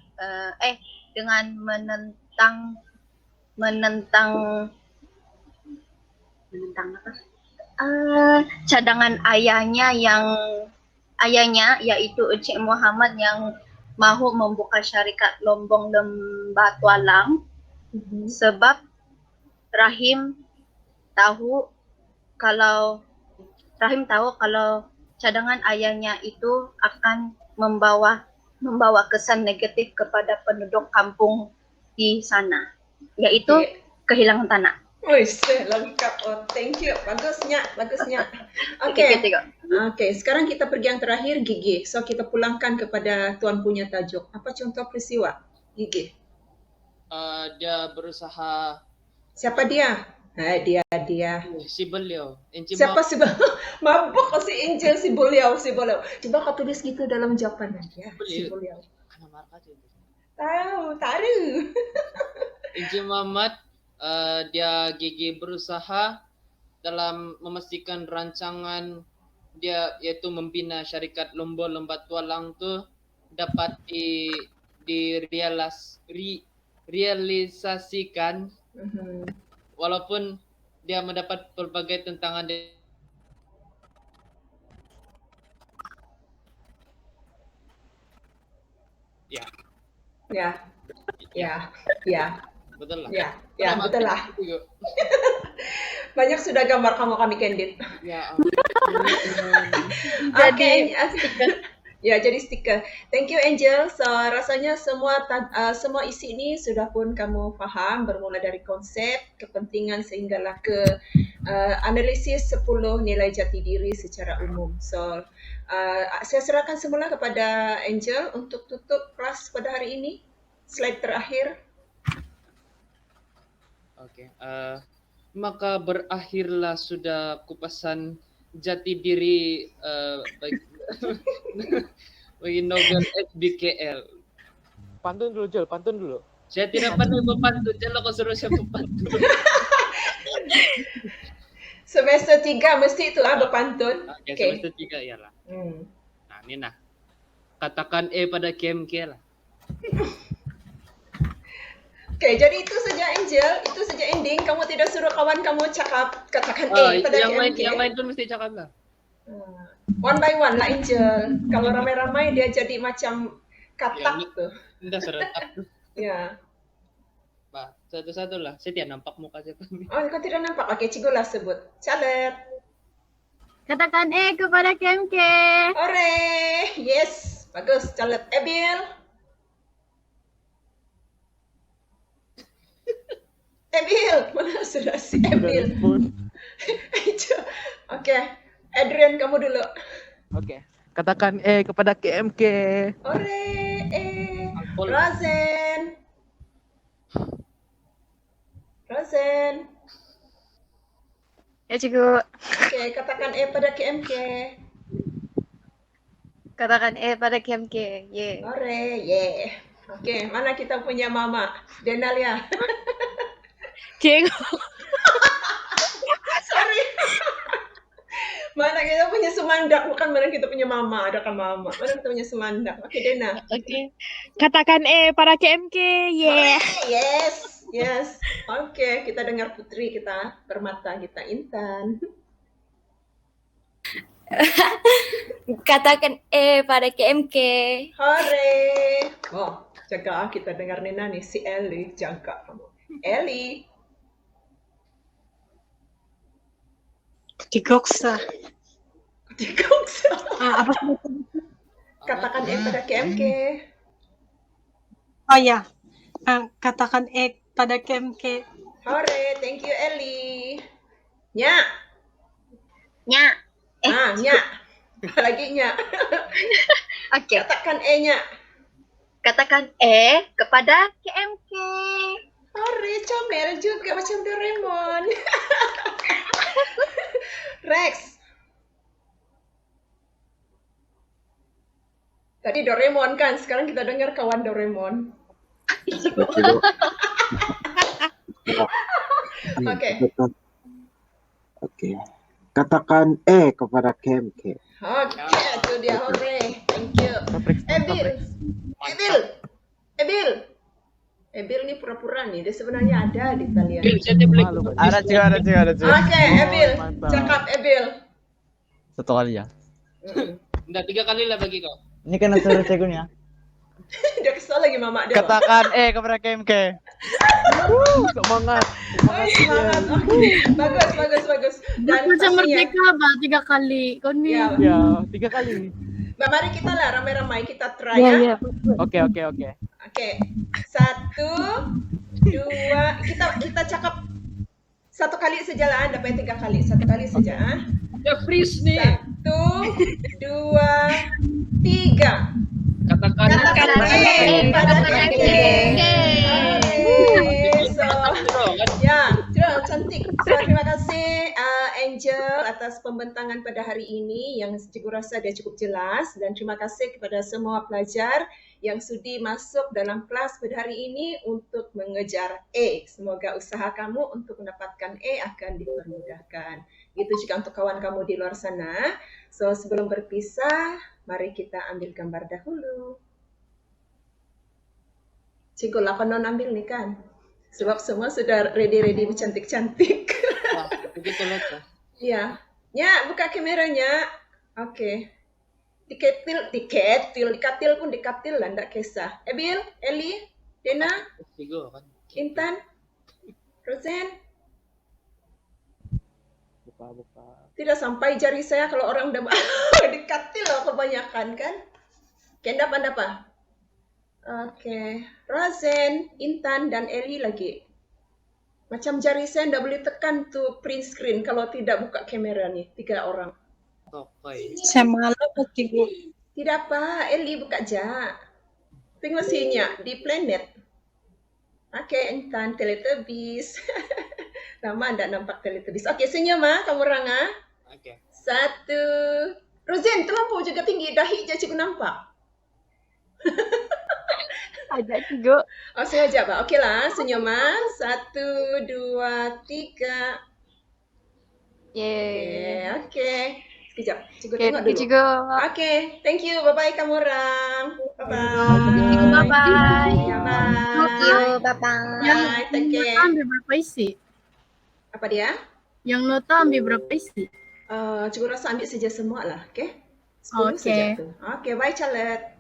dengan menentang apa? Cadangan ayahnya yaitu Encik Muhammad yang mahu membuka syarikat Lombong Lembatualang sebab Rahim tahu kalau cadangan ayahnya itu akan membawa kesan negatif kepada penduduk kampung di sana, yaitu kehilangan tanah. Wih, lengkap. Oh, thank you. Bagusnya. Oke. Oke, sekarang kita pergi yang terakhir, Gigi. So, kita pulangkan kepada tuan punya tajuk. Apa contoh peristiwa, Gigi? Dia berusaha. Siapa dia? Dia. Si beliau. Siapa si mabuk si Angel, si beliau. Coba kau tulis gitu dalam jawaban dia. Si beliau. Tahu. Encik Muhammad, dia gigi berusaha dalam memastikan rancangan dia yaitu membina syarikat Lombong Lembatualang tu dapat direalisasikan walaupun dia mendapat pelbagai tentangan betul lah. Ya, betul lah. Banyak sudah gambar kami candid. Ya. Jadi stiker. Thank you, Angel. So, rasanya semua isi ini sudah pun kamu faham, bermula dari konsep, kepentingan sehinggalah ke analisis 10 nilai jati diri secara umum. So, saya serahkan semula kepada Angel untuk tutup kelas pada hari ini. Slide terakhir. Oke. Maka berakhirlah sudah kupasan jati diri bagi Nobel SBKL. Pantun dulu. Saya tidak pandai berpantun, jangan kau suruh saya berpantun. Semester 3 mesti itu berpantun. Oke, semester 3 iyalah. Nah, ini nah. Katakan pada KMK lah. Oke, jadi itu saja Angel, itu saja ending. Kamu tidak suruh kawan kamu katakan pada KMK. Yang lain pun mesti cakap lah. One by one lah Angel. Kalau ramai-ramai dia jadi macam katak tuh. Tidak serentak. Ya. Bah, satu-satu lah. Saya tidak nampak muka siapa. Oh, kau tidak nampak. Oke, Cikgu lah sebut. Charlotte. Katakan kepada KMK. Hore. Yes. Bagus. Charlotte. Abil. Mana sudah si Abil? Oke. Adrian, kamu dulu. Oke. Katakan kepada KMK. Hore. Rosen. Ya, Cikgu. Oke, katakan pada KMK. Katakan pada KMK. Ye. Hore, ye. Oke, mana kita punya mama? Denalia. Cikgu. Sorry. Mana kita punya Sumandak, bukan mana kita punya mama, ada kan mama. Mana kita punya Sumandak. Oke, Dena. Oke. Katakan pada KMK. Yeah. Yes. Oke, kita dengar putri kita, permata kita Intan. Katakan pada KMK. Hore. Oh, jaga kita dengar Nina nih, si Ellie, jaga kamu. Ellie. Digoksa. Dikongsi. Apa sih? Katakan pada KMK. Oh ya, katakan pada KMK. Hore, thank you Eli. Nya. Nya. Nya. Lagi nya. Oke. Katakan nya. Katakan kepada KMK. Hore, comel juga macam Doraemon. Rex. Tadi Doraemon kan, sekarang kita dengar kawan Doraemon. Oke. Oke. Katakan kepada KMK. Oke, itu dia. Hore, thank you. Ebil nih pura-pura nih, dia sebenarnya ada di talian. Ada juga. Oke, Ebil, cakap Ebil. Satu kali ya. Enggak, 3 kali lah bagi kau. Ini kan suruh cegunya. Dia kesal lagi mama dia. Katakan kepada KMK. Semangat. Semangat. Oke, bagus. Dan Macam pastinya, merdeka bah 3 kali. Kau ni. ya, Ya, 3 kali. mari kita lah ramai-ramai kita try ya. Oke. Oke, 1, 2, kita cakap 1 kali saja lah, dapat 3 kali. 1 kali saja. Ya freeze nih. 1, 2, 3. Katakan Katakan pada KMK. So, ya, cantik. So, terima kasih Angel atas pembentangan pada hari ini yang cikgu rasa dia cukup jelas, dan terima kasih kepada semua pelajar yang sudi masuk dalam kelas pada hari ini untuk mengejar A. Semoga usaha kamu untuk mendapatkan A akan dipermudahkan. Itu juga untuk kawan kamu di luar sana. So, sebelum berpisah, mari kita ambil gambar dahulu. Cikgu lah konon ambil nih kan? Sebab semua sudah ready cantik-cantik. Wah, begitu loh. Ya, buka kameranya. Oke. Dikatil pun dikatil lah, ndak kisah. Ebil, Eli, Dena, Intan, Rosen. Buka. Tidak sampai jari saya kalau orang udah dikatil loh kebanyakan kan. Kenda apa? Oke, Rosen, Intan, dan Eli lagi. Macam jari saya ndak boleh tekan tuh print screen kalau tidak buka kamera nih, 3 orang. Saya malu cikgu. Tidak apa, Eli buka aja. Tengok sininya di planet. Oke, Intan, Teletubbies. Lama ndak nampak Teletubbies. Oke, senyum kamu orang Oke. 1. Rosen, terlampau juga tinggi dahi je cikgu nampak. Ada cikgu. Oh, sengaja Pak. Okey lah, senyuman. 1, 2, 3. Yeay. Okey. Sekejap, cikgu Oke, tengok dulu. cikgu. Okey, thank you. Bye-bye kamu orang. Bye-bye. Bye-bye. Ya, bye. Thank you. Bye-bye. Yang Take care. nota ambil berapa isi? Apa dia? Yang nota ambil berapa isi? Cikgu rasa ambil saja semua lah, okey? 10 saja tu. Okey, bye Charlotte.